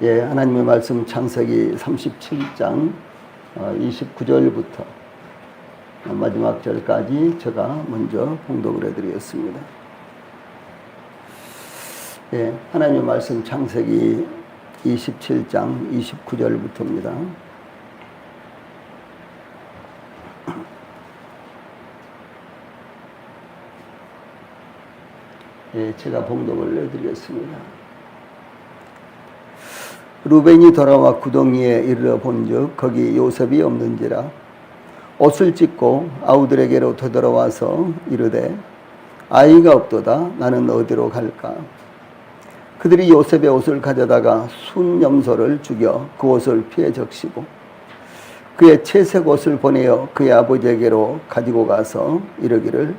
예, 하나님의 말씀 창세기 37장 29절부터 마지막 절까지 제가 먼저 봉독을 해드리겠습니다. 예, 하나님의 말씀 창세기 27장 29절부터입니다. 예, 제가 봉독을 해드리겠습니다. 루벤이 돌아와 구덩이에 이르러 본즉 거기 요셉이 없는지라 옷을 찢고 아우들에게로 되돌아와서 이르되 아이가 없도다. 나는 어디로 갈까? 그들이 요셉의 옷을 가져다가 순염소를 죽여 그 옷을 피해 적시고 그의 채색 옷을 보내어 그의 아버지에게로 가지고 가서 이르기를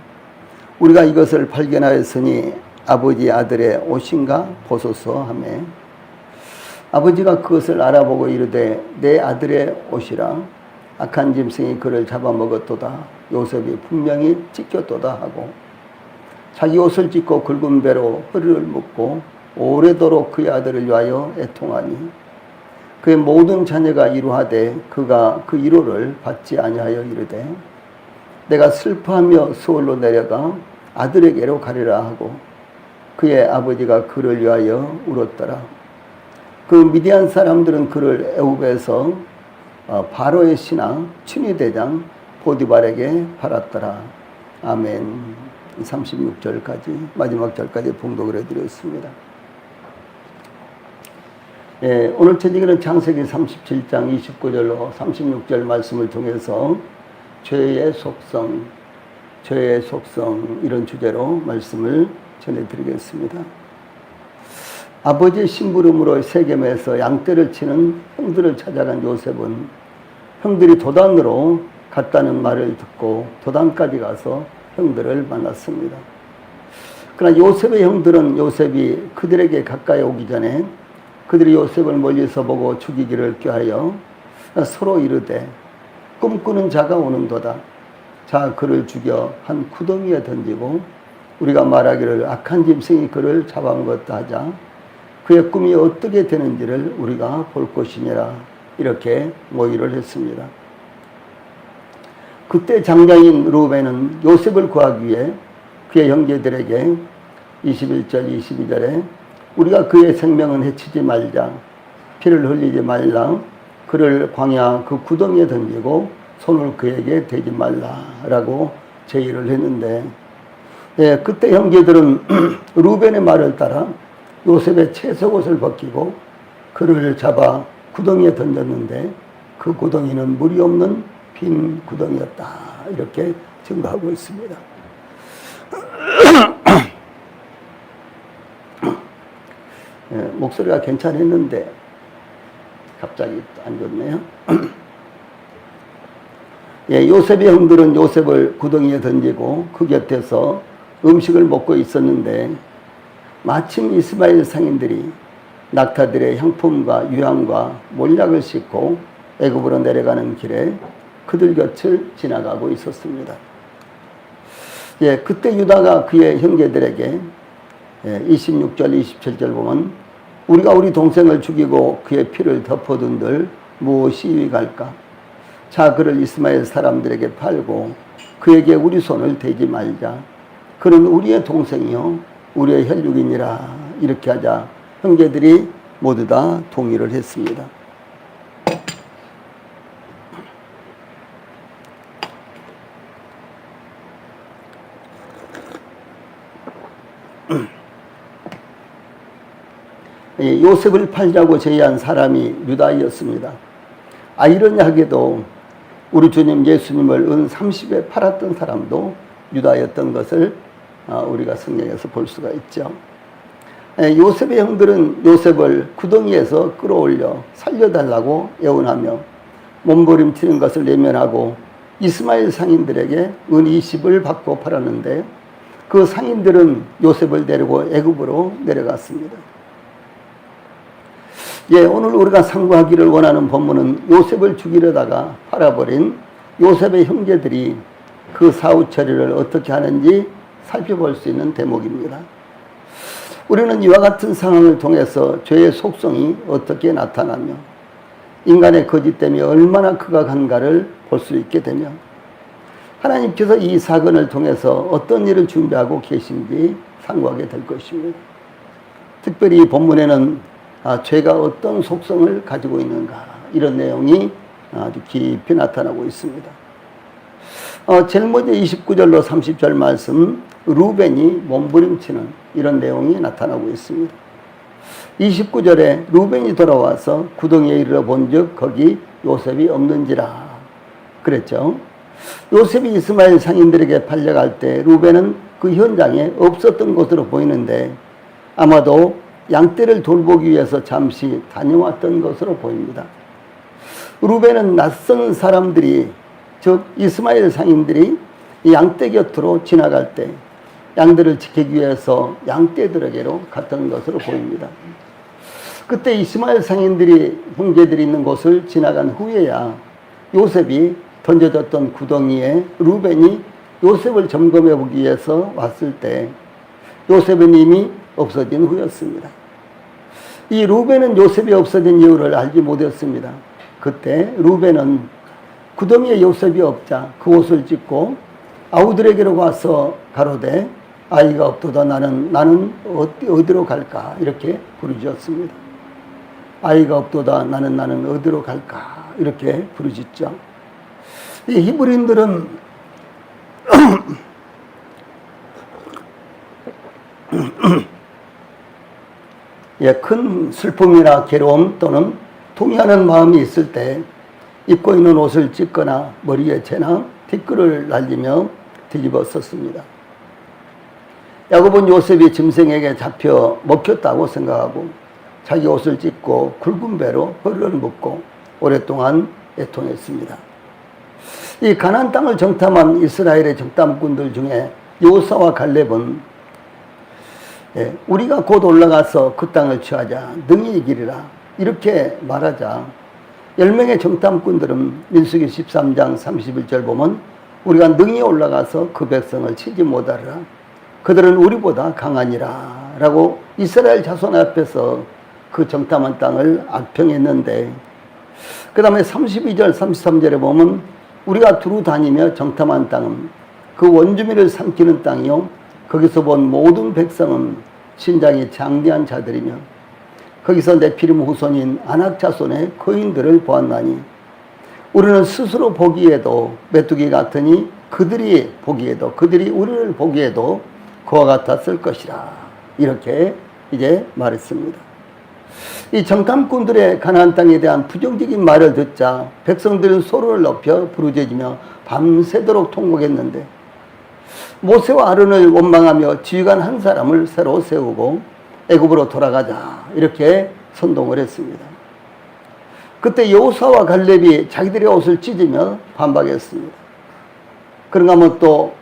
우리가 이것을 발견하였으니 아버지 아들의 옷인가 보소서 하매 아버지가 그것을 알아보고 이르되 내 아들의 옷이라 악한 짐승이 그를 잡아먹었도다. 요셉이 분명히 찢겼도다 하고 자기 옷을 찢고 굵은 배로 허리를 묶고 오래도록 그의 아들을 위하여 애통하니 그의 모든 자녀가 이루하되 그가 그 이로를 받지 아니하여 이르되 내가 슬퍼하며 서울로 내려가 아들에게로 가리라 하고 그의 아버지가 그를 위하여 울었더라. 그 미디안 사람들은 그를 애굽에서 바로의 신하 춘위대장 보디발에게 팔았더라. 아멘. 36절까지 마지막 절까지 봉독을 해드렸습니다. 예, 오늘 저녁에는 창세기 37장 29절로 36절 말씀을 통해서 죄의 속성 이런 주제로 말씀을 전해드리겠습니다. 아버지의 심부름으로 세겜에서 양떼를 치는 형들을 찾아간 요셉은 형들이 도단으로 갔다는 말을 듣고 도단까지 가서 형들을 만났습니다. 그러나 요셉의 형들은 요셉이 그들에게 가까이 오기 전에 그들이 요셉을 멀리서 보고 죽이기를 꾀하여 서로 이르되 꿈꾸는 자가 오는도다. 자 그를 죽여 한 구덩이에 던지고 우리가 말하기를 악한 짐승이 그를 잡아먹었다 하자 그의 꿈이 어떻게 되는지를 우리가 볼 것이니라. 이렇게 모의를 했습니다. 그때 장자인 루벤은 요셉을 구하기 위해 그의 형제들에게 21절 22절에 우리가 그의 생명은 해치지 말자 피를 흘리지 말라 그를 광야 그 구덩이에 던지고 손을 그에게 대지 말라라고 제의를 했는데 예, 그때 형제들은 루벤의 말을 따라 요셉의 채색 옷을 벗기고 그를 잡아 구덩이에 던졌는데 그 구덩이는 물이 없는 빈 구덩이였다. 이렇게 증거하고 있습니다. 예, 목소리가 괜찮았는데 갑자기 안 좋네요. 예, 요셉의 형들은 요셉을 구덩이에 던지고 그 곁에서 음식을 먹고 있었는데 마침 이스마엘 상인들이 낙타들의 향품과 유향과 몰약을 싣고 애굽으로 내려가는 길에 그들 곁을 지나가고 있었습니다. 예, 그때 유다가 그의 형제들에게 26절 27절 보면 우리가 우리 동생을 죽이고 그의 피를 덮어둔들 무엇이 유익할까? 자 그를 이스마엘 사람들에게 팔고 그에게 우리 손을 대지 말자. 그는 우리의 동생이요 우리의 혈육이니라. 이렇게 하자 형제들이 모두 다 동의를 했습니다. 요셉을 팔자고 제의한 사람이 유다이었습니다. 아이러니하게도 우리 주님 예수님을 은 30에 팔았던 사람도 유다였던 것을 우리가 성경에서 볼 수가 있죠. 요셉의 형들은 요셉을 구덩이에서 끌어올려 살려달라고 애원하며 몸부림치는 것을 내면하고 이스마엘 상인들에게 은 20을 받고 팔았는데 그 상인들은 요셉을 데리고 애굽으로 내려갔습니다. 예, 오늘 우리가 상고하기를 원하는 본문은 요셉을 죽이려다가 팔아버린 요셉의 형제들이 그 사후 처리를 어떻게 하는지 살펴볼 수 있는 대목입니다. 우리는 이와 같은 상황을 통해서 죄의 속성이 어떻게 나타나며 인간의 거짓됨이 얼마나 극악한가를 볼 수 있게 되며 하나님께서 이 사건을 통해서 어떤 일을 준비하고 계신지 상고하게 될 것입니다. 특별히 이 본문에는 죄가 어떤 속성을 가지고 있는가 이런 내용이 아주 깊이 나타나고 있습니다. 제일 먼저 29절로 30절 말씀 루벤이 몸부림치는 이런 내용이 나타나고 있습니다. 29절에 루벤이 돌아와서 구덩이에 이르러 본즉 거기 요셉이 없는지라 그랬죠. 요셉이 이스마엘 상인들에게 팔려갈 때 루벤은 그 현장에 없었던 것으로 보이는데 아마도 양떼를 돌보기 위해서 잠시 다녀왔던 것으로 보입니다. 루벤은 낯선 사람들이 즉 이스마엘 상인들이 이 양떼 곁으로 지나갈 때 양들을 지키기 위해서 양떼들에게로 갔던 것으로 보입니다. 그때 이스마엘 상인들이 형제들이 있는 곳을 지나간 후에야 요셉이 던져졌던 구덩이에 루벤이 요셉을 점검해 보기 위해서 왔을 때 요셉은 이미 없어진 후였습니다. 이 루벤은 요셉이 없어진 이유를 알지 못했습니다. 그때 루벤은 구덩이에 요셉이 없자 그 옷을 찢고 아우들에게로 와서 가로되 아이가 없도다 나는 어디로 갈까 이렇게 부르짖었습니다. 아이가 없도다 나는 어디로 갈까 이렇게 부르짖죠. 이 히브리인들은 큰 슬픔이나 괴로움 또는 통회하는 마음이 있을 때 입고 있는 옷을 찢거나 머리에 채나 티끌을 날리며 뒤집어 썼습니다. 야곱은 요셉이 짐승에게 잡혀 먹혔다고 생각하고 자기 옷을 찢고 굵은 배로 허리를 묶고 오랫동안 애통했습니다. 이 가나안 땅을 정탐한 이스라엘의 정탐꾼들 중에 여호수아와 갈렙은 우리가 곧 올라가서 그 땅을 취하자 능히 이기리라 이렇게 말하자 10명의 정탐꾼들은 민수기 13장 31절 보면 우리가 능히 올라가서 그 백성을 치지 못하리라 그들은 우리보다 강하니라 라고 이스라엘 자손 앞에서 그 정탐한 땅을 악평했는데 그 다음에 32절 33절에 보면 우리가 두루 다니며 정탐한 땅은 그 원주민을 삼키는 땅이요 거기서 본 모든 백성은 신장이 장대한 자들이며 거기서 네피림 후손인 아낙 자손의 거인들을 보았나니 우리는 스스로 보기에도 메뚜기 같으니 그들이 우리를 보기에도 그와 같았을 것이라 이렇게 이제 말했습니다. 이 정탐꾼들의 가나안 땅에 대한 부정적인 말을 듣자 백성들은 소리를 높여 부르짖으며 밤새도록 통곡했는데 모세와 아론을 원망하며 지휘관 한 사람을 새로 세우고 애굽으로 돌아가자 이렇게 선동을 했습니다. 그때 여호수아와 갈렙이 자기들의 옷을 찢으며 반박했습니다. 그런가 하면 또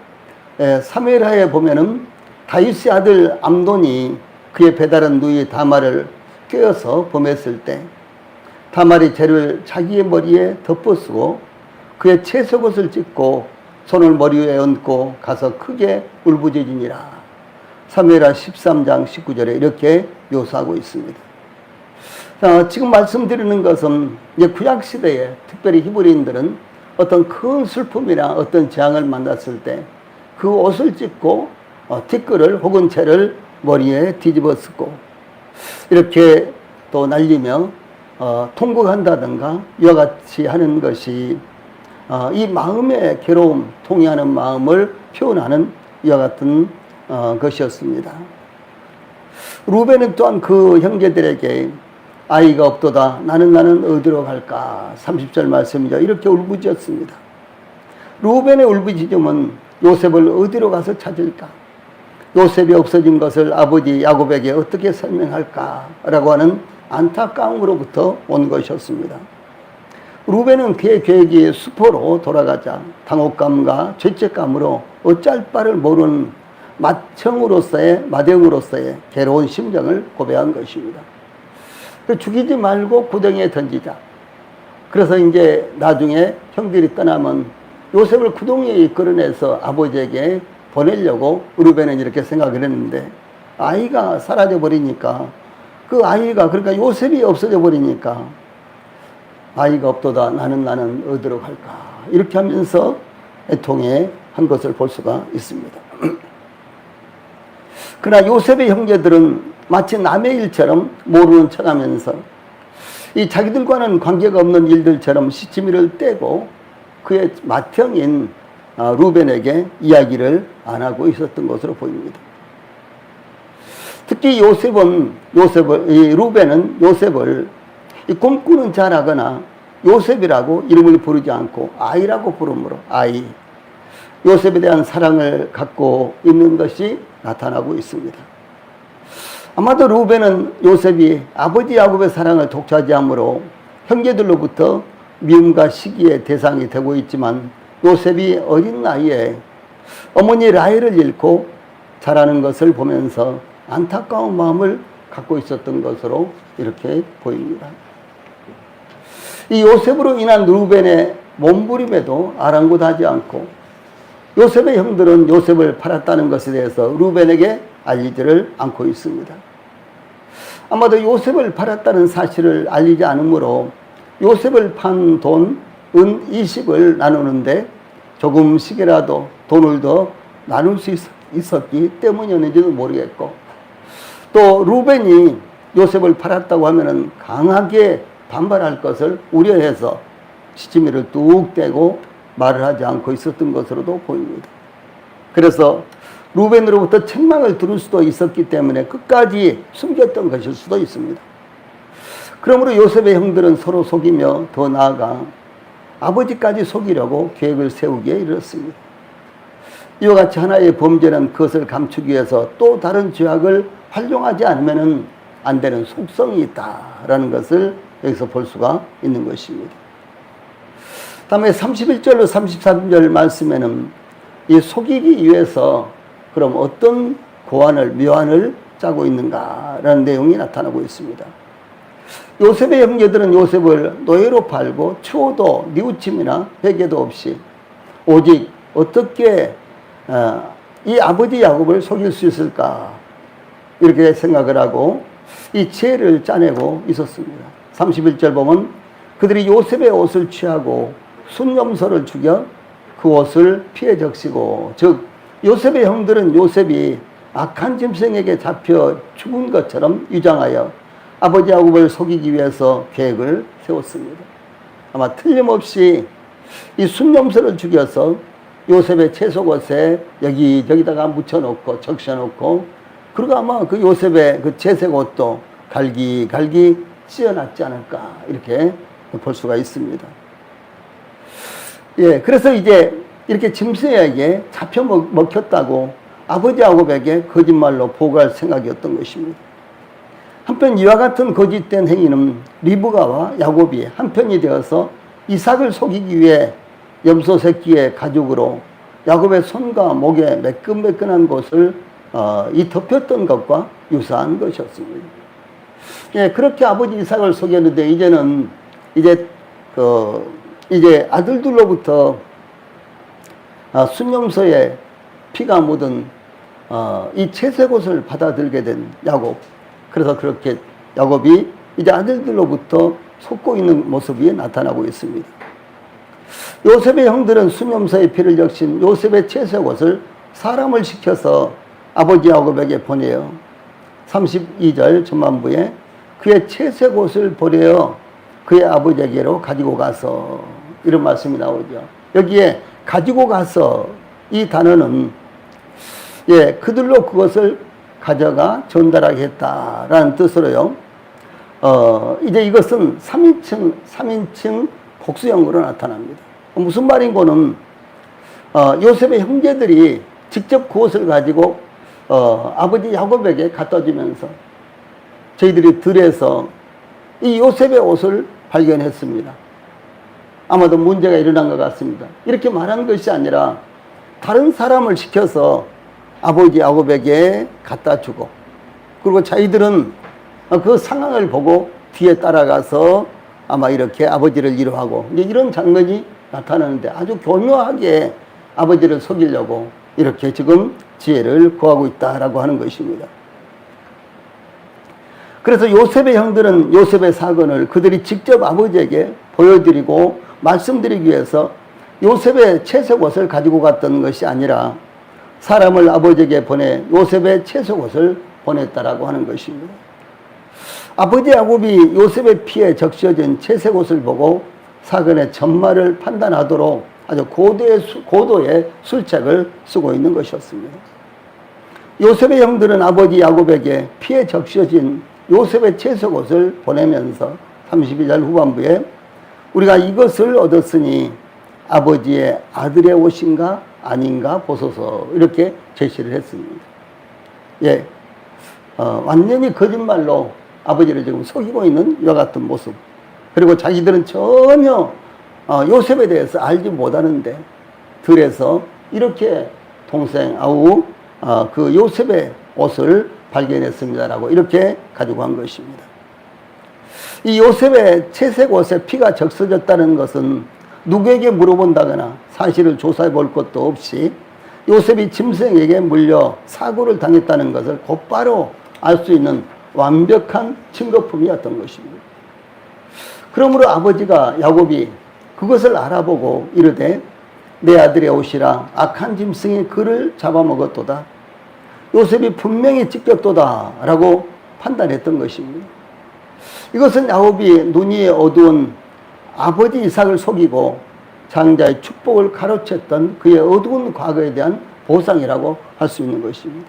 사무엘하에 보면은 다윗의 아들 암논이 그의 배다른 누이 다말을 꿰어서 범했을 때 다말이 죄를 자기의 머리에 덮어쓰고 그의 채석옷을 찢고 손을 머리 위에 얹고 가서 크게 울부짖으니라. 사무엘하 13장 19절에 이렇게 묘사하고 있습니다. 지금 말씀드리는 것은 이제 구약시대에 특별히 히브리인들은 어떤 큰 슬픔이나 어떤 재앙을 만났을 때 그 옷을 찢고 티끌을 혹은 채를 머리에 뒤집어 쓰고 이렇게 또 날리며 통곡한다든가 이와 같이 하는 것이 이 마음의 괴로움, 통해하는 마음을 표현하는 이와 같은 것이었습니다. 루벤은 또한 그 형제들에게 아이가 없도다 나는 어디로 갈까 30절 말씀이죠. 이렇게 울부짖었습니다. 루벤의 울부짖음은 요셉을 어디로 가서 찾을까? 요셉이 없어진 것을 아버지 야곱에게 어떻게 설명할까? 라고 하는 안타까움으로부터 온 것이었습니다. 루벤은 그의 계획이 수포로 돌아가자 당혹감과 죄책감으로 어쩔 바를 모르는 마대응으로서의 괴로운 심정을 고백한 것입니다. 죽이지 말고 구덩이에 던지자. 그래서 이제 나중에 형들이 떠나면 요셉을 구덩이에 이끌어내서 아버지에게 보내려고 루벤은 이렇게 생각을 했는데 아이가 사라져 버리니까 그 아이가 그러니까 요셉이 없어져 버리니까 아이가 없도다 나는 어디로 갈까 이렇게 하면서 애통해 한 것을 볼 수가 있습니다. 그러나 요셉의 형제들은 마치 남의 일처럼 모르는 척하면서 이 자기들과는 관계가 없는 일들처럼 시치미를 떼고 그의 맏형인 루벤에게 이야기를 안 하고 있었던 것으로 보입니다. 특히 루벤은 요셉을 꿈꾸는 자라거나 요셉이라고 이름을 부르지 않고 아이라고 부르므로 아이, 요셉에 대한 사랑을 갖고 있는 것이 나타나고 있습니다. 아마도 루벤은 요셉이 아버지 야곱의 사랑을 독차지함으로 형제들로부터 미움과 시기의 대상이 되고 있지만 요셉이 어린 나이에 어머니 라헬을 잃고 자라는 것을 보면서 안타까운 마음을 갖고 있었던 것으로 이렇게 보입니다. 이 요셉으로 인한 루벤의 몸부림에도 아랑곳하지 않고 요셉의 형들은 요셉을 팔았다는 것에 대해서 루벤에게 알리지를 않고 있습니다. 아마도 요셉을 팔았다는 사실을 알리지 않으므로 요셉을 판 돈, 은 20을 나누는데 조금씩이라도 돈을 더 나눌 수 있었기 때문이었는지도 모르겠고 또 루벤이 요셉을 팔았다고 하면은 강하게 반발할 것을 우려해서 시치미를 뚝 떼고 말을 하지 않고 있었던 것으로도 보입니다. 그래서 루벤으로부터 책망을 들을 수도 있었기 때문에 끝까지 숨겼던 것일 수도 있습니다. 그러므로 요셉의 형들은 서로 속이며 더 나아가 아버지까지 속이려고 계획을 세우기에 이르렀습니다. 이와 같이 하나의 범죄는 그것을 감추기 위해서 또 다른 죄악을 활용하지 않으면 안 되는 속성이 있다라는 것을 여기서 볼 수가 있는 것입니다. 다음에 31절로 33절 말씀에는 이 속이기 위해서 그럼 어떤 고안을, 묘안을 짜고 있는가라는 내용이 나타나고 있습니다. 요셉의 형제들은 요셉을 노예로 팔고 추호도 뉘우침이나 회개도 없이 오직 어떻게 이 아버지 야곱을 속일 수 있을까 이렇게 생각을 하고 이 지혜를 짜내고 있었습니다. 31절 보면 그들이 요셉의 옷을 취하고 순념소를 죽여 그 옷을 피해 적시고 즉 요셉의 형들은 요셉이 악한 짐승에게 잡혀 죽은 것처럼 위장하여 아버지 야곱을 속이기 위해서 계획을 세웠습니다. 아마 틀림없이 이 순념소를 죽여서 요셉의 채속옷에 여기저기다가 묻혀놓고 적셔놓고 그리고 아마 그 요셉의 그 채색옷도 갈기갈기 찢어놨지 않을까 이렇게 볼 수가 있습니다. 예, 그래서 이제 이렇게 짐승에게 잡혀 먹혔다고 아버지 야곱에게 거짓말로 보고할 생각이었던 것입니다. 한편 이와 같은 거짓된 행위는 리브가와 야곱이 한편이 되어서 이삭을 속이기 위해 염소 새끼의 가죽으로 야곱의 손과 목에 매끈매끈한 곳을 덮였던 것과 유사한 것이었습니다. 예, 그렇게 아버지 이삭을 속였는데 이제 아들들로부터 순념소에 피가 묻은 이 채색옷을 받아들게 된 야곱. 그래서 그렇게 야곱이 이제 아들들로부터 속고 있는 모습이 나타나고 있습니다. 요셉의 형들은 순념소의 피를 적신 요셉의 채색옷을 사람을 시켜서 아버지 야곱에게 보내요. 32절 전반부에 그의 채색옷을 버려 그의 아버지에게로 가지고 가서 이런 말씀이 나오죠. 여기에 가지고 가서 이 단어는 그들로 그것을 가져가 전달하게 했다라는 뜻으로요. 이제 이것은 3인칭 복수형으로 나타납니다. 무슨 말인고는 요셉의 형제들이 직접 그 옷을 가지고 아버지 야곱에게 갖다 주면서 저희들이 들에서 이 요셉의 옷을 발견했습니다. 아마도 문제가 일어난 것 같습니다. 이렇게 말한 것이 아니라 다른 사람을 시켜서 아버지 야곱에게 갖다 주고 그리고 저희들은 그 상황을 보고 뒤에 따라가서 아마 이렇게 아버지를 위로하고 이런 장면이 나타나는데 아주 교묘하게 아버지를 속이려고 이렇게 지금 지혜를 구하고 있다라고 하는 것입니다. 그래서 요셉의 형들은 요셉의 사건을 그들이 직접 아버지에게 보여드리고 말씀드리기 위해서 요셉의 채색 옷을 가지고 갔던 것이 아니라 사람을 아버지에게 보내 요셉의 채색 옷을 보냈다라고 하는 것입니다. 아버지 야곱이 요셉의 피에 적셔진 채색 옷을 보고 사건의 전말을 판단하도록 아주 고도의 술책을 쓰고 있는 것이었습니다. 요셉의 형들은 아버지 야곱에게 피에 적셔진 요셉의 채색 옷을 보내면서 32절 후반부에 우리가 이것을 얻었으니 아버지의 아들의 옷인가 아닌가 보소서 이렇게 제시를 했습니다. 예, 완전히 거짓말로 아버지를 지금 속이고 있는 이와 같은 모습. 그리고 자기들은 전혀 요셉에 대해서 알지 못하는데 들에서 이렇게 동생 아우 그 요셉의 옷을 발견했습니다라고 이렇게 가지고 한 것입니다. 이 요셉의 채색 옷에 피가 적셔졌다는 것은 누구에게 물어본다거나 사실을 조사해 볼 것도 없이 요셉이 짐승에게 물려 사고를 당했다는 것을 곧바로 알 수 있는 완벽한 증거품이었던 것입니다. 그러므로 아버지가 야곱이 그것을 알아보고 이르되 내 아들의 옷이라 악한 짐승이 그를 잡아먹었도다. 요셉이 분명히 찢겼도다 라고 판단했던 것입니다. 이것은 야곱이 눈이 어두운 아버지 이삭을 속이고 장자의 축복을 가로챘던 그의 어두운 과거에 대한 보상이라고 할 수 있는 것입니다.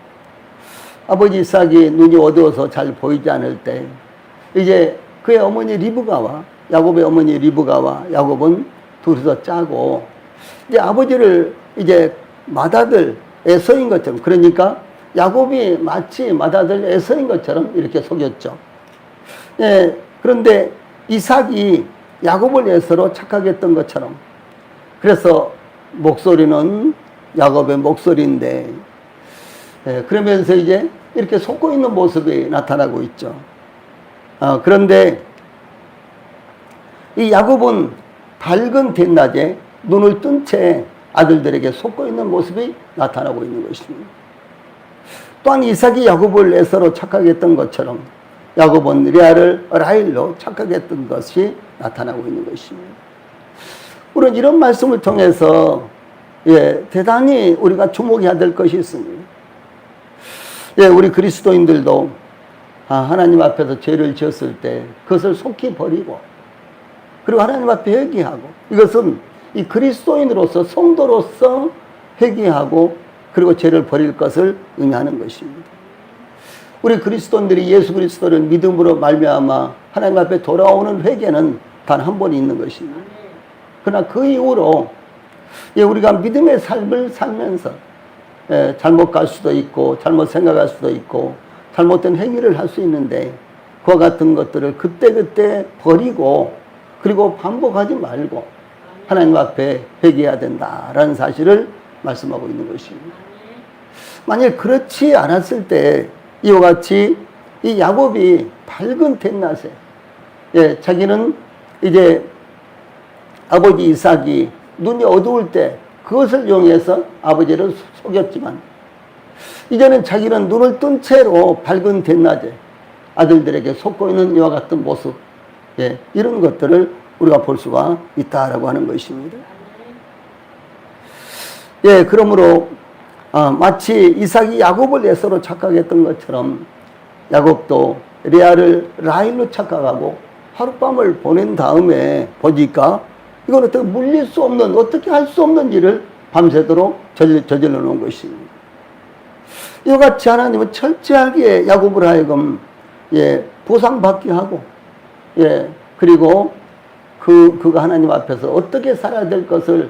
아버지 이삭이 눈이 어두워서 잘 보이지 않을 때 이제 그의 어머니 리브가와 야곱의 어머니 리브가와 야곱은 둘이서 짜고 이제 아버지를 이제 맏아들 에서인 것처럼, 그러니까 야곱이 마치 맏아들 에서인 것처럼 이렇게 속였죠. 예, 그런데 이삭이 야곱을 에서로 착각했던 것처럼, 그래서 목소리는 야곱의 목소리인데, 예, 그러면서 이제 이렇게 속고 있는 모습이 나타나고 있죠. 그런데 이 야곱은 밝은 대낮에 눈을 뜬 채 아들들에게 속고 있는 모습이 나타나고 있는 것입니다. 또한 이삭이 야곱을 에서로 착각했던 것처럼 야곱은 레아를 라헬로 착각했던 것이 나타나고 있는 것입니다. 우리는 이런 말씀을 통해서 대단히 우리가 주목해야 될 것이 있습니다. 우리 그리스도인들도 하나님 앞에서 죄를 지었을 때 그것을 속히 버리고 그리고 하나님 앞에 회개하고, 이것은 이 그리스도인으로서 성도로서 회개하고 그리고 죄를 버릴 것을 의미하는 것입니다. 우리 그리스도인들이 예수 그리스도를 믿음으로 말미암아 하나님 앞에 돌아오는 회개는 단 한 번 있는 것입니다. 그러나 그 이후로 우리가 믿음의 삶을 살면서 잘못 갈 수도 있고 잘못 생각할 수도 있고 잘못된 행위를 할 수 있는데 그와 같은 것들을 그때그때 버리고 그리고 반복하지 말고 하나님 앞에 회개해야 된다라는 사실을 말씀하고 있는 것입니다. 만약 그렇지 않았을 때 이와 같이 이 야곱이 밝은 대낮에 자기는 이제 아버지 이삭이 눈이 어두울 때 그것을 이용해서 아버지를 속였지만 이제는 자기는 눈을 뜬 채로 밝은 대낮에 아들들에게 속고 있는 이와 같은 모습, 이런 것들을 우리가 볼 수가 있다라고 하는 것입니다. 그러므로 마치 이삭이 야곱을 에서로 착각했던 것처럼 야곱도 레아를 라헬로 착각하고 하룻밤을 보낸 다음에 보니까 이건 어떻게 물릴 수 없는, 어떻게 할 수 없는 일을 밤새도록 저질러 놓은 것입니다. 이와 같이 하나님은 철저하게 야곱을 하여금 보상받게 하고 그리고 그가 하나님 앞에서 어떻게 살아야 될 것을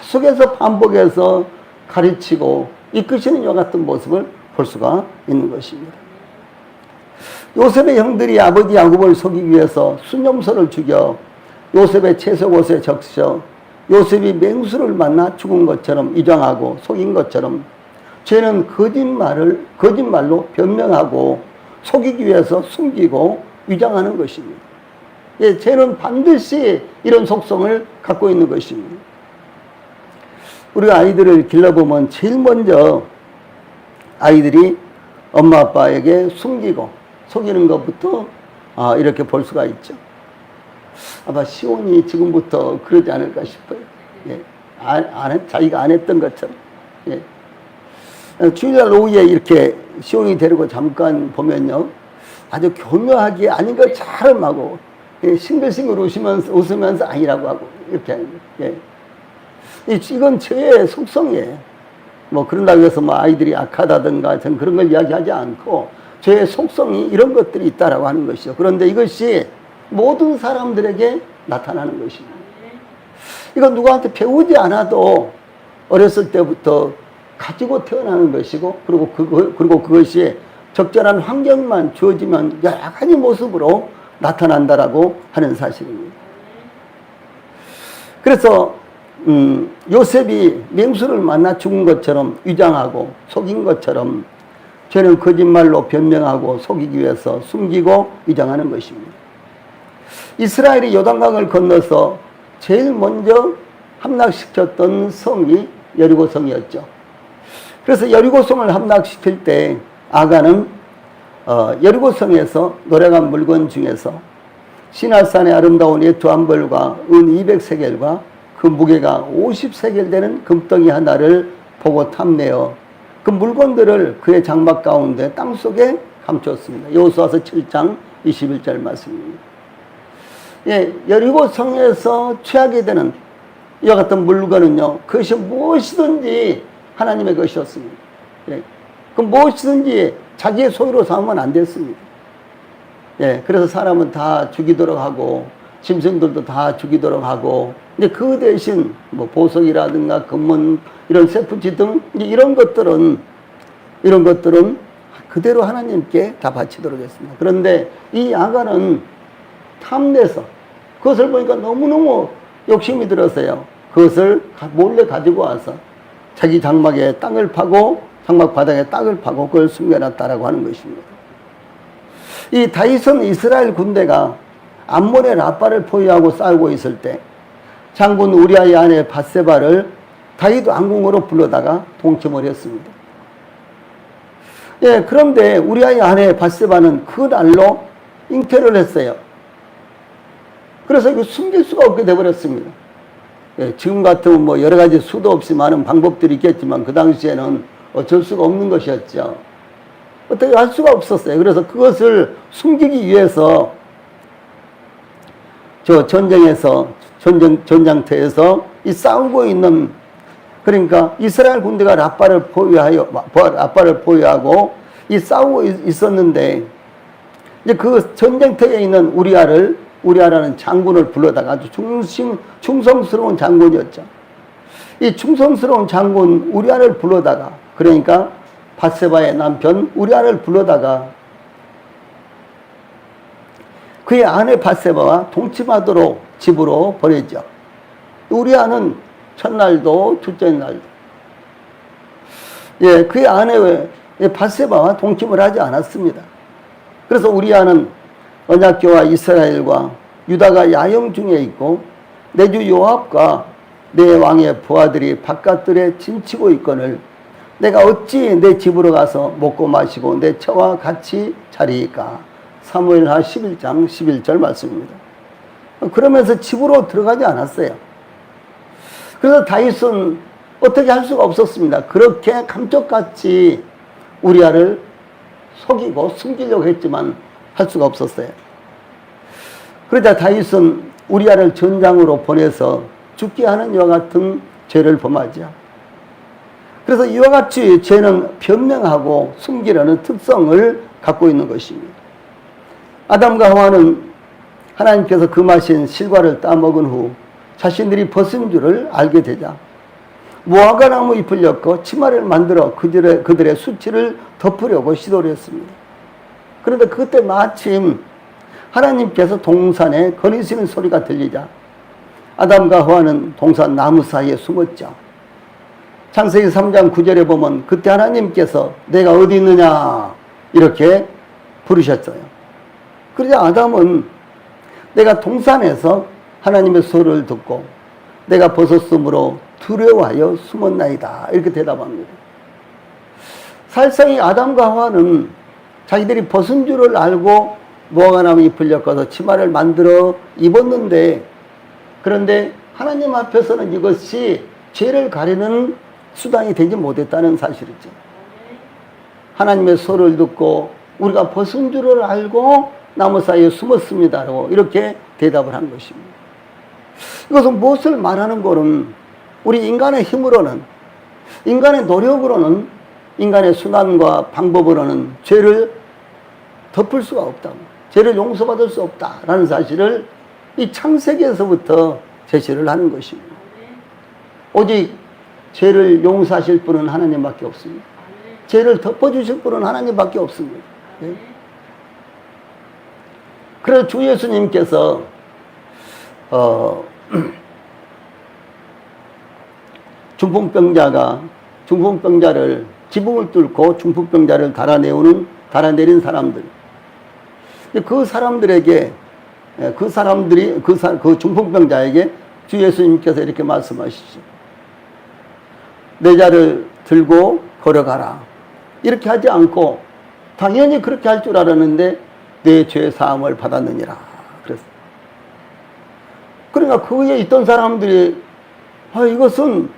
계속해서 반복해서 가르치고 이끄시는 이와 같은 모습을 볼 수가 있는 것입니다. 요셉의 형들이 아버지 야곱을 속이기 위해서 수념소를 죽여 요셉의 채색 옷에 적셔 요셉이 맹수를 만나 죽은 것처럼 위장하고 속인 것처럼 죄는 거짓말로 변명하고 속이기 위해서 숨기고 위장하는 것입니다. 죄는 반드시 이런 속성을 갖고 있는 것입니다. 우리가 아이들을 길러보면 제일 먼저 아이들이 엄마 아빠에게 숨기고 속이는 것부터 이렇게 볼 수가 있죠. 아마 시온이 지금부터 그러지 않을까 싶어요. 예. 자기가 안 했던 것처럼. 예. 주일날 오후에 이렇게 시온이 데리고 잠깐 보면요, 아주 교묘하게 아닌 걸 잘하고, 예. 싱글싱글 웃으면서 아니라고 하고, 이렇게 하는 거예요. 예. 이건 죄의 속성이에요. 뭐, 그런다고 해서 뭐 아이들이 악하다든가 전 그런 걸 이야기하지 않고, 죄의 속성이 이런 것들이 있다라고 하는 것이죠. 그런데 이것이 모든 사람들에게 나타나는 것입니다. 이건 누구한테 배우지 않아도 어렸을 때부터 가지고 태어나는 것이고, 그리고 그것이 적절한 환경만 주어지면 여러 가지 모습으로 나타난다라고 하는 사실입니다. 그래서 요셉이 맹수를 만나 죽은 것처럼 위장하고 속인 것처럼 죄는 거짓말로 변명하고 속이기 위해서 숨기고 위장하는 것입니다. 이스라엘이 요단강을 건너서 제일 먼저 함락시켰던 성이 여리고성이었죠. 그래서 여리고성을 함락시킬 때 아간은 여리고성에서 노래간 물건 중에서 시나산의 아름다운 예투 한 벌과 은 200세겔과 그 무게가 50세겔 되는 금덩이 하나를 보고 탐내어 그 물건들을 그의 장막 가운데 땅속에 감췄습니다. 여호수아서 7장 21절 말씀입니다. 예, 여리고성에서 취하게 되는 이와 같은 물건은요, 그것이 무엇이든지 하나님의 것이었습니다. 예, 그 무엇이든지 자기의 소유로 삼으면 안 됐습니다. 예, 그래서 사람은 다 죽이도록 하고 짐승들도 다 죽이도록 하고, 근데 그 대신 뭐 보석이라든가 금문 이런 세푸치 등 이런 것들은 그대로 하나님께 다 바치도록 했습니다. 그런데 이 아간은 탐내서 그것을 보니까 너무너무 욕심이 들어서요, 그것을 몰래 가지고 와서 자기 장막에 땅을 파고 장막 바닥에 땅을 파고 그걸 숨겨놨다라고 하는 것입니다. 이 다윗은 이스라엘 군대가 암몬의 라빠를 포위하고 싸우고 있을 때 장군 우리아의 아내 밧세바를 다윗 왕궁으로 불러다가 동침을 했습니다. 예, 그런데 우리아의 아내 밧세바는 그 날로 잉태를 했어요. 그래서 이거 숨길 수가 없게 되어버렸습니다. 예, 지금 같으면 뭐 여러 가지 수도 없이 많은 방법들이 있겠지만 그 당시에는 어쩔 수가 없는 것이었죠. 어떻게 할 수가 없었어요. 그래서 그것을 숨기기 위해서 저 전장터에서 이 싸우고 있는, 그러니까 이스라엘 군대가 라빠를 포위하고 이 싸우고 있었는데, 이제 그 전쟁터에 있는 우리아라는 장군을 불러다가 아주 충성스러운 장군이었죠. 이 충성스러운 장군 우리아를 불러다가, 그러니까 밧세바의 남편 우리아를 불러다가 그의 아내 밧세바와 동침하도록 집으로 보내죠. 우리아는 첫날도 둘째 날도, 예, 그의 아내 밧세바와 동침을 하지 않았습니다. 그래서 우리아는 언약궤와 이스라엘과 유다가 야영 중에 있고 내 주 요압과 내 왕의 부하들이 바깥들에 짐치고 있거늘 내가 어찌 내 집으로 가서 먹고 마시고 내 처와 같이 자리이까. 사무엘하 11장 11절 말씀입니다. 그러면서 집으로 들어가지 않았어요. 그래서 다윗은 어떻게 할 수가 없었습니다. 그렇게 감쪽같이 우리아를 속이고 숨기려고 했지만 할 수가 없었어요. 그러자 다윗은 우리아를 전장으로 보내서 죽게 하는 이와 같은 죄를 범하죠. 그래서 이와 같이 죄는 변명하고 숨기려는 특성을 갖고 있는 것입니다. 아담과 하와는 하나님께서 금하신 실과를 따먹은 후 자신들이 벗은 줄을 알게 되자 무화과 나무 잎을 엮어 치마를 만들어 그들의 수치를 덮으려고 시도를 했습니다. 그런데 그때 마침 하나님께서 동산에 거니시는 소리가 들리자 아담과 하와는 동산 나무 사이에 숨었죠. 창세기 3장 9절에 보면 그때 하나님께서 내가 어디 있느냐 이렇게 부르셨어요. 그러자 아담은 내가 동산에서 하나님의 소리를 듣고 내가 벗었으므로 두려워하여 숨었나이다 이렇게 대답합니다. 사실상 이 아담과 하와는 자기들이 벗은 줄을 알고 무화과나무 잎을 엮어서 치마를 만들어 입었는데, 그런데 하나님 앞에서는 이것이 죄를 가리는 수단이 되지 못했다는 사실이죠. 하나님의 소를 듣고 우리가 벗은 줄을 알고 나무 사이에 숨었습니다라고 이렇게 대답을 한 것입니다. 이것은 무엇을 말하는 거는, 우리 인간의 힘으로는, 인간의 노력으로는, 인간의 수단과 방법으로는 죄를 덮을 수가 없다, 죄를 용서받을 수 없다라는 사실을 이 창세기에서부터 제시를 하는 것입니다. 오직 죄를 용서하실 분은 하나님밖에 없습니다. 죄를 덮어주실 분은 하나님밖에 없습니다. 네? 그래서 주 예수님께서 중풍병자를 지붕을 뚫고 중풍병자를 달아내린 사람들, 그 사람들에게, 그 중풍병자에게 주 예수님께서 이렇게 말씀하시죠. 내 자를 들고 걸어가라. 이렇게 하지 않고, 당연히 그렇게 할 줄 알았는데 내 죄 사함을 받았느니라 그랬어요. 그러니까 그 위에 있던 사람들이 이것은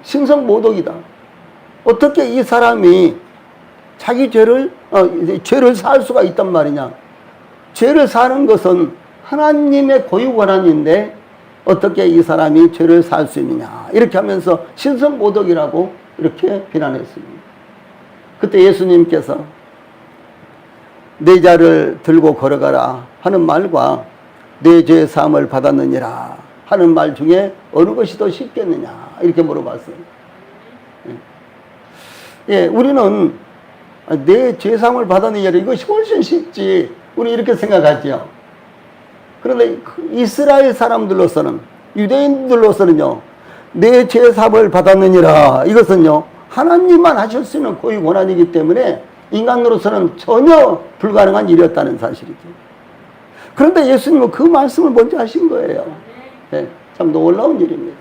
신성모독이다. 어떻게 이 사람이 자기 죄를 사할 수가 있단 말이냐. 죄를 사는 것은 하나님의 고유 권한인데 어떻게 이 사람이 죄를 살 수 있느냐. 이렇게 하면서 신성모독이라고 이렇게 비난했습니다. 그때 예수님께서 내 자를 들고 걸어가라 하는 말과 내 죄 사함을 받았느니라 하는 말 중에 어느 것이 더 쉽겠느냐 이렇게 물어봤어요. 예, 우리는 내 죄 사함을 받았느니라, 이것이 훨씬 쉽지, 우리 이렇게 생각하죠. 그런데 이스라엘 사람들로서는, 유대인들로서는요, 내 죄 사함을 받았느니라, 이것은요 하나님만 하실 수 있는 고유 권한이기 때문에 인간으로서는 전혀 불가능한 일이었다는 사실이죠. 그런데 예수님은 그 말씀을 먼저 하신 거예요. 네, 참 놀라운 일입니다.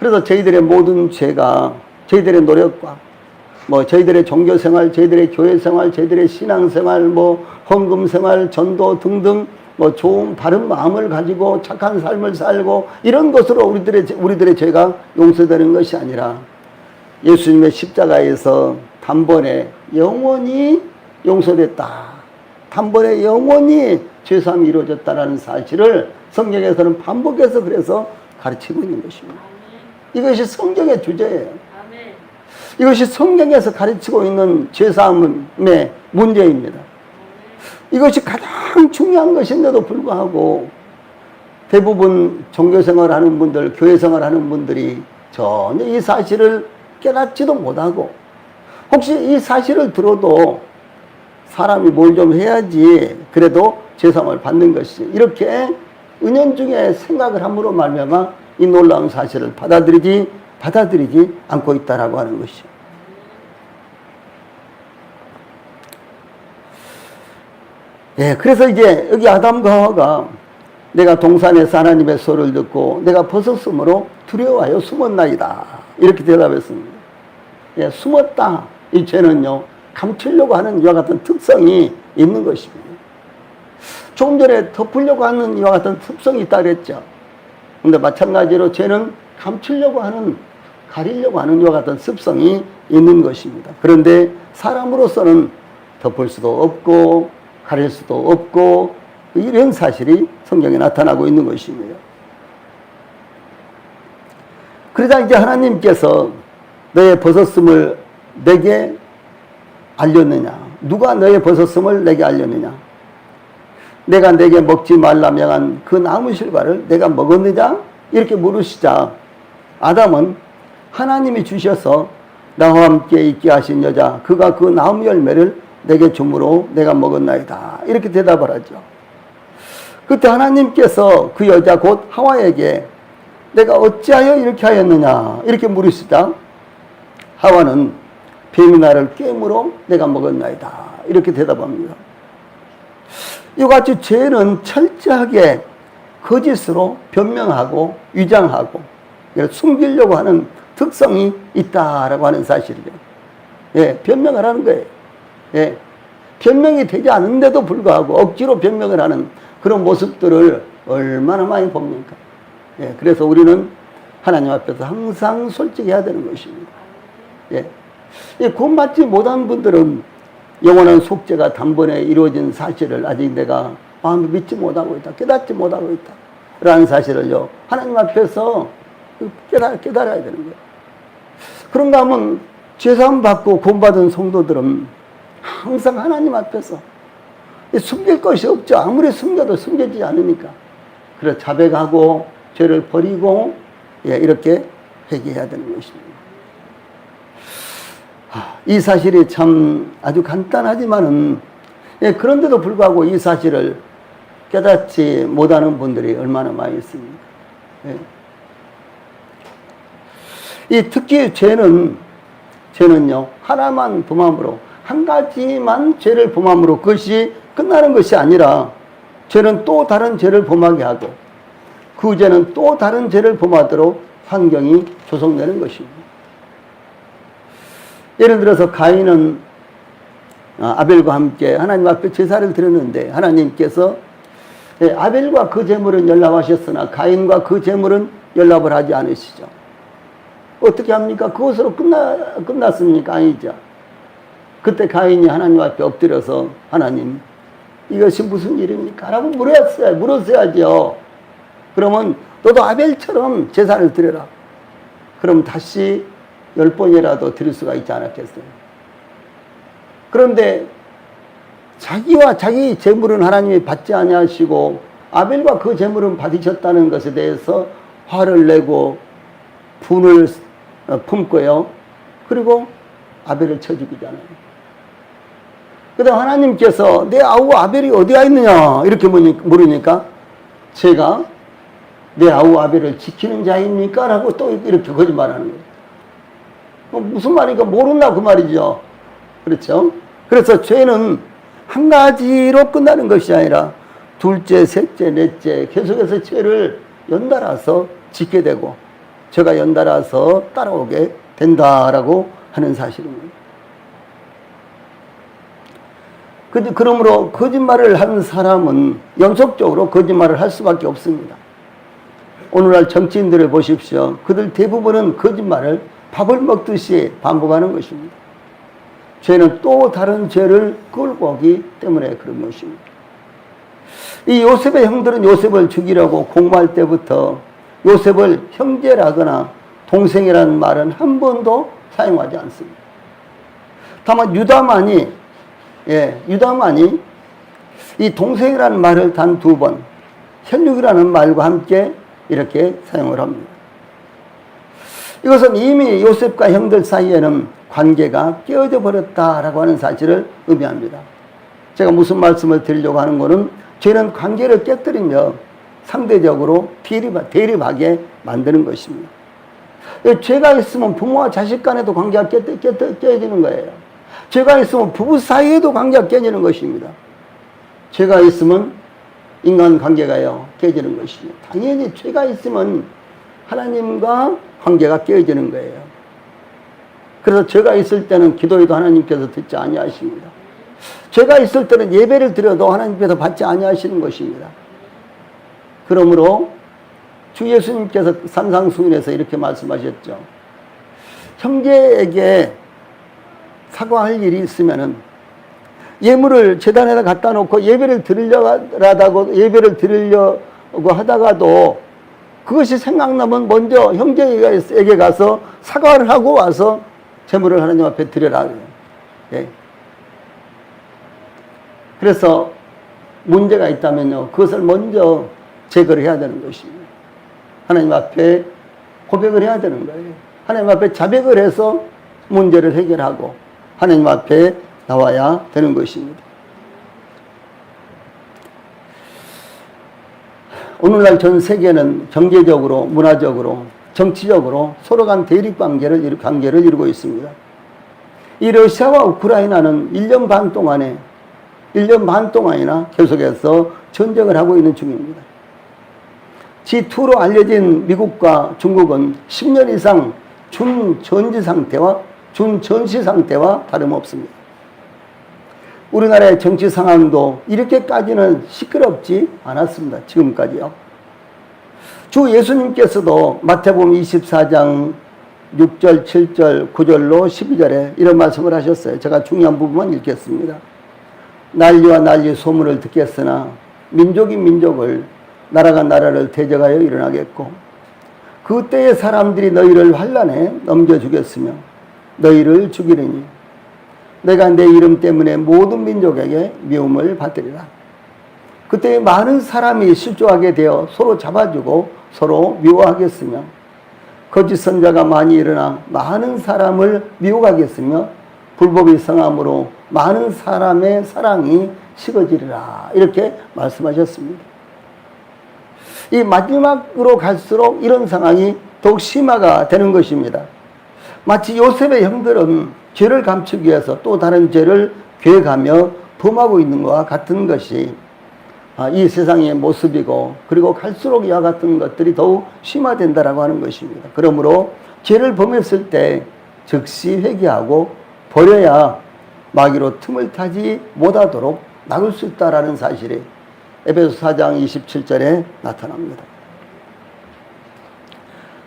그래서 저희들의 모든 죄가 저희들의 노력과 저희들의 종교생활, 저희들의 교회생활, 저희들의 신앙생활, 헌금생활, 전도 등등 좋은 바른 마음을 가지고 착한 삶을 살고 이런 것으로 우리들의 죄가 용서되는 것이 아니라 예수님의 십자가에서 단번에 영원히 용서됐다, 단번에 영원히 죄사함이 이루어졌다는 사실을 성경에서는 반복해서 그래서 가르치고 있는 것입니다. 이것이 성경의 주제예요. 이것이 성경에서 가르치고 있는 죄사함의 문제입니다. 이것이 가장 중요한 것인데도 불구하고 대부분 종교생활 하는 분들, 교회생활 하는 분들이 전혀 이 사실을 깨닫지도 못하고, 혹시 이 사실을 들어도 사람이 뭘 좀 해야지 그래도 죄사함을 받는 것이, 이렇게 은연중에 생각을 함으로 말미암아 이 놀라운 사실을 받아들이지 않고 있다라고 하는 것이죠. 예, 그래서 이제 여기 아담과 하와가 내가 동산에서 하나님의 소리를 듣고 내가 벗었으므로 두려워하여 숨었나이다, 이렇게 대답했습니다. 예, 숨었다. 이 죄는요, 감추려고 하는 이와 같은 특성이 있는 것입니다. 조금 전에 덮으려고 하는 이와 같은 특성이 있다 그랬죠. 근데 마찬가지로 죄는 감추려고 하는, 가리려고 하는 이와 같은 습성이 있는 것입니다. 그런데 사람으로서는 덮을 수도 없고 가릴 수도 없고 이런 사실이 성경에 나타나고 있는 것입니다. 그러자 이제 하나님께서 너의 벗었음을 내게 알렸느냐? 누가 너의 벗었음을 내게 알렸느냐? 내가 내게 먹지 말라 명한 그 나무 실과를 내가 먹었느냐? 이렇게 물으시자 아담은 하나님이 주셔서 나와 함께 있게 하신 여자, 그가 그 나무 열매를 내게 주므로 내가 먹었나이다, 이렇게 대답을 하죠. 그때 하나님께서 그 여자 곧 하와에게 내가 어찌하여 이렇게 하였느냐 이렇게 물으시자 하와는 뱀이 나를 깨물어 내가 먹었나이다, 이렇게 대답합니다. 이같이 죄는 철저하게 거짓으로 변명하고 위장하고 숨기려고 하는 특성이 있다라고 하는 사실이죠. 예, 변명을 하는 거예요. 예, 변명이 되지 않은데도 불구하고 억지로 변명을 하는 그런 모습들을 얼마나 많이 봅니까? 예, 그래서 우리는 하나님 앞에서 항상 솔직해야 되는 것입니다. 예, 구원받지 못한 분들은 영원한 속죄가 단번에 이루어진 사실을 아직 내가 마음에 믿지 못하고 있다, 깨닫지 못하고 있다 라는 사실을요, 하나님 앞에서 깨달아야 되는 거예요. 그런가 하면 죄사함 받고 구원받은 성도들은 항상 하나님 앞에서 숨길 것이 없죠. 아무리 숨겨도 숨겨지지 않으니까. 그래서 자백하고 죄를 버리고, 예, 이렇게 회개해야 되는 것입니다. 이 사실이 참 아주 간단하지만은, 예, 그런데도 불구하고 이 사실을 깨닫지 못하는 분들이 얼마나 많이 있습니까? 예. 특히 죄는요, 하나만 범함으로, 한 가지만 죄를 범함으로 그것이 끝나는 것이 아니라, 죄는 또 다른 죄를 범하게 하고, 그 죄는 또 다른 죄를 범하도록 환경이 조성되는 것입니다. 예를 들어서 가인은 아벨과 함께 하나님 앞에 제사를 드렸는데, 하나님께서 아벨과 그 제물은 연락하셨으나 가인과 그 제물은 연락을 하지 않으시죠. 어떻게 합니까? 그것으로 끝났습니까? 아니죠. 그때 가인이 하나님 앞에 엎드려서, 하나님, 이것이 무슨 일입니까? 라고 물었어야죠. 그러면 너도 아벨처럼 제사를 드려라. 그럼 다시 10번이라도 드릴 수가 있지 않았겠어요? 그런데 자기와 자기 제물은 하나님이 받지 아니하시고 아벨과 그 제물은 받으셨다는 것에 대해서 화를 내고 분을 품고요. 그리고 아벨을 쳐 죽이잖아요. 그다음 하나님께서 내 아우 아벨이 어디가 있느냐 이렇게 물으니까, 제가 내 아우 아벨을 지키는 자입니까? 라고 또 이렇게 거짓말하는 거예요. 무슨 말인가 모른다 그 말이죠. 그렇죠? 그래서 죄는 한 가지로 끝나는 것이 아니라 둘째, 셋째, 넷째 계속해서 죄를 연달아서 짓게 되고 죄가 연달아서 따라오게 된다라고 하는 사실입니다. 그러므로 거짓말을 하는 사람은 연속적으로 거짓말을 할 수밖에 없습니다. 오늘날 정치인들을 보십시오. 그들 대부분은 거짓말을 밥을 먹듯이 반복하는 것입니다. 죄는 또 다른 죄를 끌고 오기 때문에 그런 것입니다. 이 요셉의 형들은 요셉을 죽이려고 공모할 때부터 요셉을 형제라거나 동생이라는 말은 한 번도 사용하지 않습니다. 다만 유다만이 이 동생이라는 말을 단 2번, 혈육이라는 말과 함께 이렇게 사용을 합니다. 이것은 이미 요셉과 형들 사이에는 관계가 깨어져 버렸다라고 하는 사실을 의미합니다. 제가 무슨 말씀을 드리려고 하는 것은, 죄는 관계를 깨뜨리며 상대적으로 대립하게 만드는 것입니다. 죄가 있으면 부모와 자식 간에도 관계가 깨지는 거예요. 죄가 있으면 부부 사이에도 관계가 깨지는 것입니다. 죄가 있으면 인간관계가요 깨지는 것이죠. 당연히 죄가 있으면 하나님과 관계가 깨어지는 거예요. 그래서 죄가 있을 때는 기도해도 하나님께서 듣지 아니하십니다. 죄가 있을 때는 예배를 드려도 하나님께서 받지 아니하시는 것입니다. 그러므로 주 예수님께서 산상수훈에서 이렇게 말씀하셨죠. 형제에게 사과할 일이 있으면은 예물을 제단에다 갖다 놓고 예배를 드리려고 하다가도 그것이 생각나면 먼저 형제에게 가서 사과를 하고 와서 제물을 하나님 앞에 드려라. 예. 그래서 문제가 있다면요, 그것을 먼저 제거를 해야 되는 것입니다. 하나님 앞에 고백을 해야 되는 거예요. 하나님 앞에 자백을 해서 문제를 해결하고 하나님 앞에 나와야 되는 것입니다. 오늘날 전 세계는 경제적으로, 문화적으로, 정치적으로 서로 간 대립 관계를 이루고 있습니다. 이 러시아와 우크라이나는 1년 반 동안이나 계속해서 전쟁을 하고 있는 중입니다. G2로 알려진 미국과 중국은 10년 이상 준전지 상태와 준전시 상태와 다름없습니다. 우리나라의 정치 상황도 이렇게까지는 시끄럽지 않았습니다. 지금까지요. 주 예수님께서도 마태복음 24장 6절, 7절, 9절로 12절에 이런 말씀을 하셨어요. 제가 중요한 부분만 읽겠습니다. 난리와 난리 소문을 듣겠으나 민족이 민족을, 나라가 나라를 대적하여 일어나겠고 그때의 사람들이 너희를 환난에 넘겨주겠으며 너희를 죽이리니 내가 내 이름 때문에 모든 민족에게 미움을 받으리라. 그때 많은 사람이 실족하게 되어 서로 잡아주고 서로 미워하겠으며 거짓 선자가 많이 일어나 많은 사람을 미워하겠으며 불법이 성함으로 많은 사람의 사랑이 식어지리라. 이렇게 말씀하셨습니다. 이 마지막으로 갈수록 이런 상황이 더욱 심화가 되는 것입니다. 마치 요셉의 형들은 죄를 감추기 위해서 또 다른 죄를 계획하며 범하고 있는 것과 같은 것이 이 세상의 모습이고, 그리고 갈수록 이와 같은 것들이 더욱 심화된다라고 하는 것입니다. 그러므로 죄를 범했을 때 즉시 회개하고 버려야 마귀로 틈을 타지 못하도록 막을 수 있다라는 사실이 에베소 4장 27절에 나타납니다.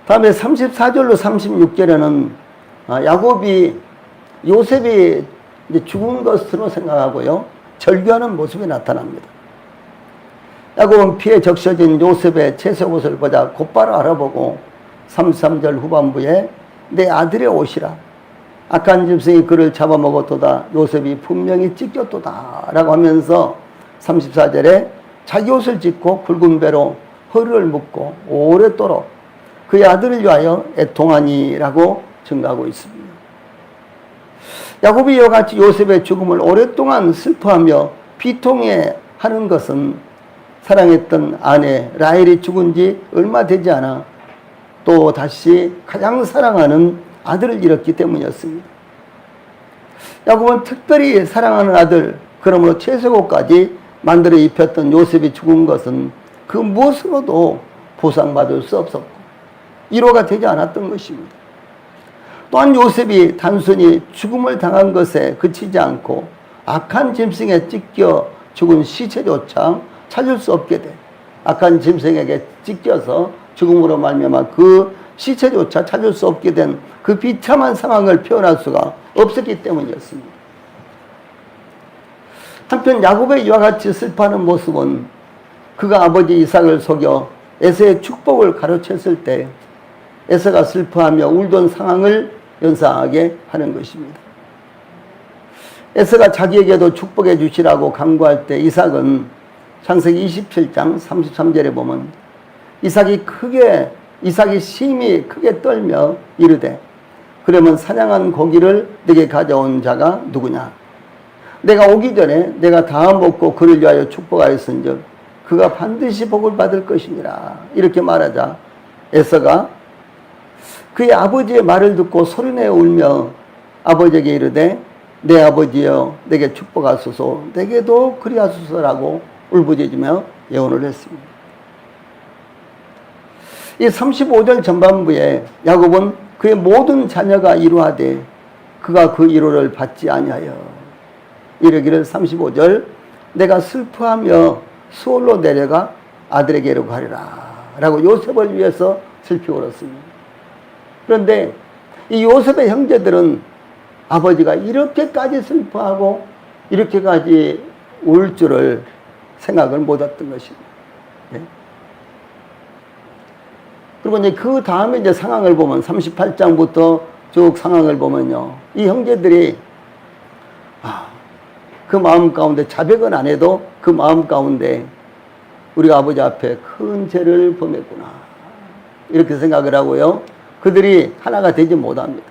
다음에 34절로 36절에는 야곱이 요셉이 죽은 것으로 생각하고요, 절규하는 모습이 나타납니다. 야곱은 피에 적셔진 요셉의 채색 옷을 보자 곧바로 알아보고 33절 후반부에 내 아들의 옷이라 악한 짐승이 그를 잡아먹었도다 요셉이 분명히 찢겼도다 라고 하면서 34절에 자기 옷을 찢고 굵은 배로 허리를 묶고 오랫도록 그의 아들을 위하여 애통하니라고 증가하고 있습니다. 야곱이 이와 같이 요셉의 죽음을 오랫동안 슬퍼하며 비통해 하는 것은 사랑했던 아내 라헬이 죽은 지 얼마 되지 않아 또 다시 가장 사랑하는 아들을 잃었기 때문이었습니다. 야곱은 특별히 사랑하는 아들, 그러므로 채색옷까지 만들어 입혔던 요셉이 죽은 것은 그 무엇으로도 보상받을 수 없었고 위로가 되지 않았던 것입니다. 또한 요셉이 단순히 죽음을 당한 것에 그치지 않고 악한 짐승에 찢겨 죽은 시체조차 찾을 수 없게 돼, 악한 짐승에게 찢겨서 죽음으로 말미암아 그 시체조차 찾을 수 없게 된 그 비참한 상황을 표현할 수가 없었기 때문이었습니다. 한편 야곱의 이와 같이 슬퍼하는 모습은 그가 아버지 이삭을 속여 에서의 축복을 가로챘을 때 에서가 슬퍼하며 울던 상황을 연상하게 하는 것입니다. 에서가 자기에게도 축복해 주시라고 간구할 때 이삭은 창세기 27장 33절에 보면 이삭이 심히 크게 떨며 이르되 그러면 사냥한 고기를 내게 가져온 자가 누구냐? 내가 오기 전에 내가 다 먹고 그를 위하여 축복하였은즉 그가 반드시 복을 받을 것이니라. 이렇게 말하자 에서가 그의 아버지의 말을 듣고 소리내어 울며 아버지에게 이르되 내 아버지여 내게 축복하소서 내게도 그리하소서라고 울부짖으며 예언을 했습니다. 이 35절 전반부에 야곱은 그의 모든 자녀가 이루하되 그가 그 이루를 받지 아니하여 이르기를 35절 내가 슬퍼하며 수월로 내려가 아들에게로 가리라 라고 요셉을 위해서 슬피 울었습니다. 그런데 이 요셉의 형제들은 아버지가 이렇게까지 슬퍼하고 이렇게까지 울 줄을 생각을 못했던 것입니다. 네? 그리고 이제 그 다음에 이제 상황을 보면 38장부터 쭉 상황을 보면요, 이 형제들이 그 마음 가운데 자백은 안 해도 그 마음 가운데 우리가 아버지 앞에 큰 죄를 범했구나 이렇게 생각을 하고요, 그들이 하나가 되지 못합니다.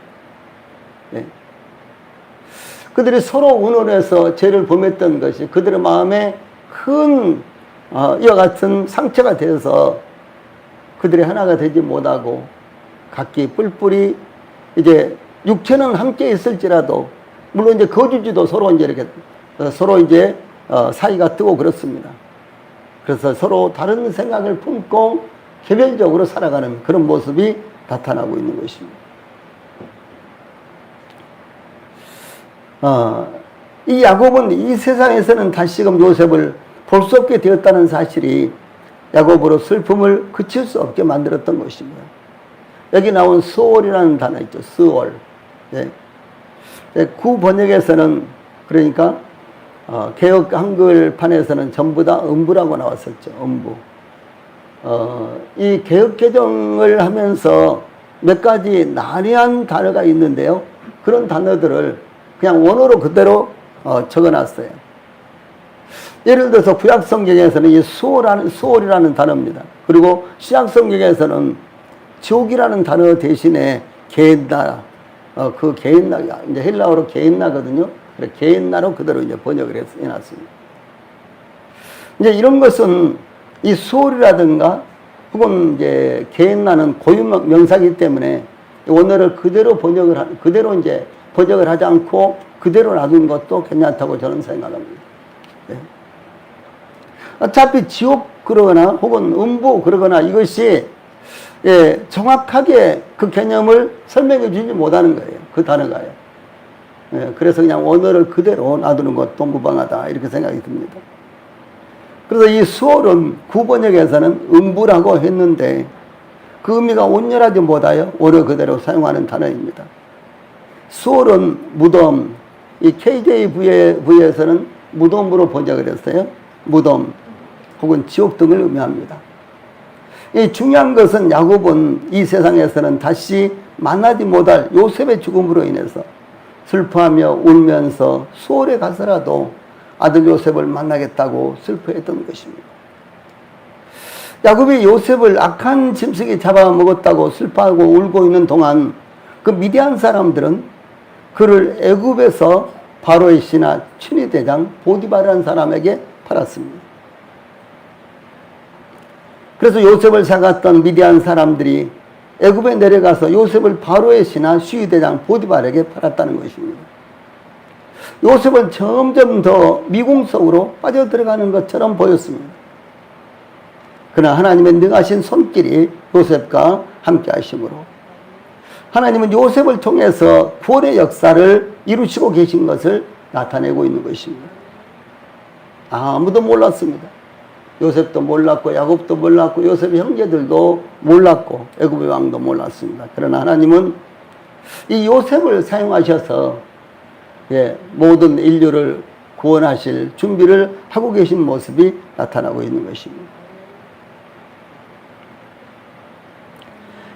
네. 그들이 서로 의논해서 죄를 범했던 것이 그들의 마음에 큰 이와 같은 상처가 되어서 그들이 하나가 되지 못하고 각기 뿔뿔이 이제 육체는 함께 있을지라도 물론 이제 거주지도 서로 이제 이렇게 서로 이제 사이가 뜨고 그렇습니다. 그래서 서로 다른 생각을 품고 개별적으로 살아가는 그런 모습이 나타나고 있는 것입니다. 이 야곱은 이 세상에서는 다시금 요셉을 볼 수 없게 되었다는 사실이 야곱으로 슬픔을 그칠 수 없게 만들었던 것입니다. 여기 나온 스올이라는 단어 있죠. 스올. 예. 구 번역에서는 그러니까 개역 한글판에서는 전부 다 음부라고 나왔었죠. 음부. 이 개역 개정을 하면서 몇 가지 난해한 단어가 있는데요. 그런 단어들을 그냥 원어로 그대로 적어놨어요. 예를 들어서 구약 성경에서는 이 수월이라는 단어입니다. 그리고 신약 성경에서는 지옥이라는 단어 대신에 게엔나, 그 게엔나, 이제 헬라어로 게엔나거든요. 그래 게엔나로 그대로 이제 번역을 해놨습니다. 이제 이런 것은 이 수월이라든가 혹은 이제 게엔나는 고유 명사이기 때문에 원어를 그대로 이제 번역을 하지 않고 그대로 놔둔 것도 괜찮다고 저는 생각합니다. 네. 어차피 지옥 그러거나 혹은 음부 그러거나 이것이 정확하게 그 개념을 설명해 주지 못하는 거예요. 그 단어가요. 그래서 그냥 원어를 그대로 놔두는 것도 무방하다 이렇게 생각이 듭니다. 그래서 이 수월은 구번역에서는 음부라고 했는데 그 의미가 온전하지 못하여 원어 그대로 사용하는 단어입니다. 수월은 무덤, 이 KJV에서는 무덤으로 번역을 했어요. 무덤 혹은 지옥 등을 의미합니다. 이 중요한 것은 야곱은 이 세상에서는 다시 만나지 못할 요셉의 죽음으로 인해서 슬퍼하며 울면서 수월에 가서라도 아들 요셉을 만나겠다고 슬퍼했던 것입니다. 야곱이 요셉을 악한 짐승이 잡아먹었다고 슬퍼하고 울고 있는 동안 그 미디안 사람들은 그를 애굽에서 바로의 신하 춘위대장 보디발이라는 사람에게 팔았습니다. 그래서 요셉을 사갔던 미디안 사람들이 애굽에 내려가서 요셉을 바로의 신하 춘위대장 보디발에게 팔았다는 것입니다. 요셉은 점점 더 미궁속으로 빠져들어가는 것처럼 보였습니다. 그러나 하나님의 능하신 손길이 요셉과 함께 하심으로 하나님은 요셉을 통해서 구원의 역사를 이루시고 계신 것을 나타내고 있는 것입니다. 아무도 몰랐습니다. 요셉도 몰랐고 야곱도 몰랐고 요셉의 형제들도 몰랐고 애굽의 왕도 몰랐습니다. 그러나 하나님은 이 요셉을 사용하셔서 모든 인류를 구원하실 준비를 하고 계신 모습이 나타나고 있는 것입니다.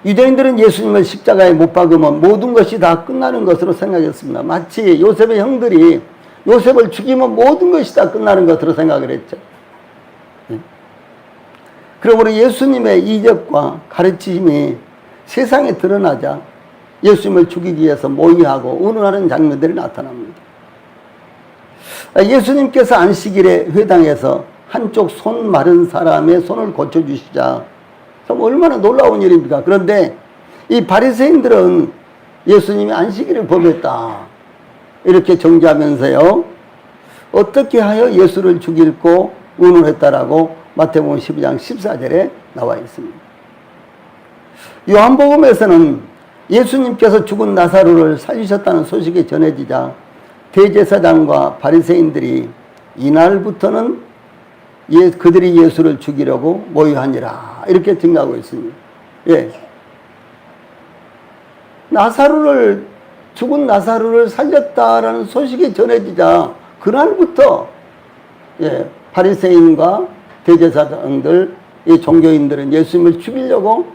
유대인들은 예수님을 십자가에 못 박으면 모든 것이 다 끝나는 것으로 생각했습니다. 마치 요셉의 형들이 요셉을 죽이면 모든 것이 다 끝나는 것으로 생각을 했죠. 그러므로 예수님의 이적과 가르치심이 세상에 드러나자 예수님을 죽이기 위해서 모의하고 의논하는 장면들이 나타납니다. 예수님께서 안식일에 회당에서 한쪽 손 마른 사람의 손을 고쳐주시자 참 얼마나 놀라운 일입니까? 그런데 이 바리새인들은 예수님이 안식일을 범했다 이렇게 정죄하면서요 어떻게 하여 예수를 죽일고 의논했다라고 마태복음 12장 14절에 나와 있습니다. 요한복음에서는 예수님께서 죽은 나사로를 살리셨다는 소식이 전해지자 대제사장과 바리새인들이 이날부터는 그들이 예수를 죽이려고 모여하니라 이렇게 증가하고 있습니다. 죽은 나사로를 살렸다라는 소식이 전해지자 그날부터 바리새인과 대제사장들, 이 종교인들은 예수님을 죽이려고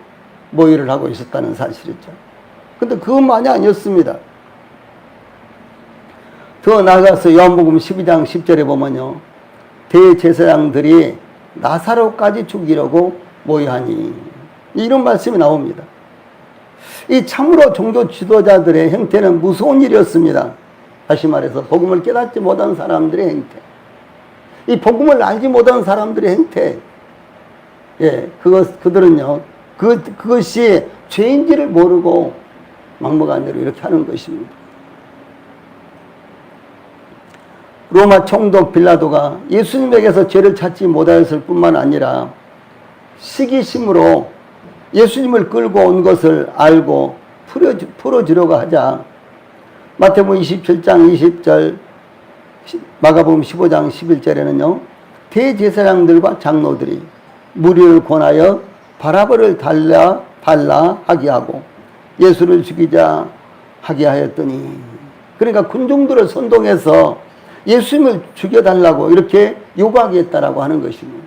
모의를 하고 있었다는 사실이죠. 근데 그것만이 아니었습니다. 더 나아가서 요한복음 12장 10절에 보면요. 대제사장들이 나사로까지 죽이려고 모의하니 이런 말씀이 나옵니다. 이 참으로 종교 지도자들의 행태는 무서운 일이었습니다. 다시 말해서 복음을 깨닫지 못한 사람들의 행태, 이 복음을 알지 못한 사람들의 행태, 그들은요 그것이 죄인지를 모르고 막무가내로 이렇게 하는 것입니다. 로마 총독 빌라도가 예수님에게서 죄를 찾지 못하였을 뿐만 아니라 시기심으로 예수님을 끌고 온 것을 알고 풀어주려고 하자 마태복음 27장 20절, 마가복음 15장 11절에는요. 대제사장들과 장로들이 무리를 권하여 바라바를 달라 하게 하고 예수를 죽이자 하게 하였더니, 그러니까 군중들을 선동해서 예수님을 죽여달라고 이렇게 요구하겠다라고 하는 것입니다.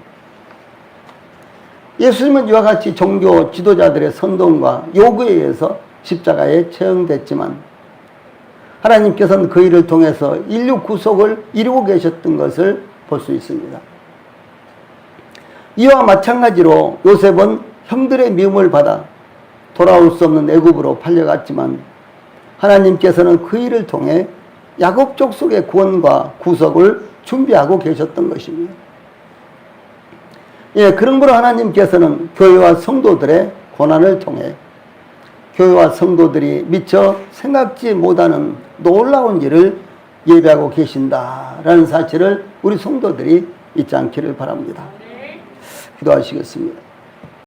예수님은 이와 같이 종교 지도자들의 선동과 요구에 의해서 십자가에 처형됐지만 하나님께서는 그 일을 통해서 인류 구속을 이루고 계셨던 것을 볼 수 있습니다. 이와 마찬가지로 요셉은 형들의 미움을 받아 돌아올 수 없는 애굽으로 팔려갔지만 하나님께서는 그 일을 통해 야곱 족속의 구원과 구속을 준비하고 계셨던 것입니다. 예, 그러므로 하나님께서는 교회와 성도들의 고난을 통해 교회와 성도들이 미처 생각지 못하는 놀라운 일을 예배하고 계신다라는 사실을 우리 성도들이 잊지 않기를 바랍니다. 기도하시겠습니다.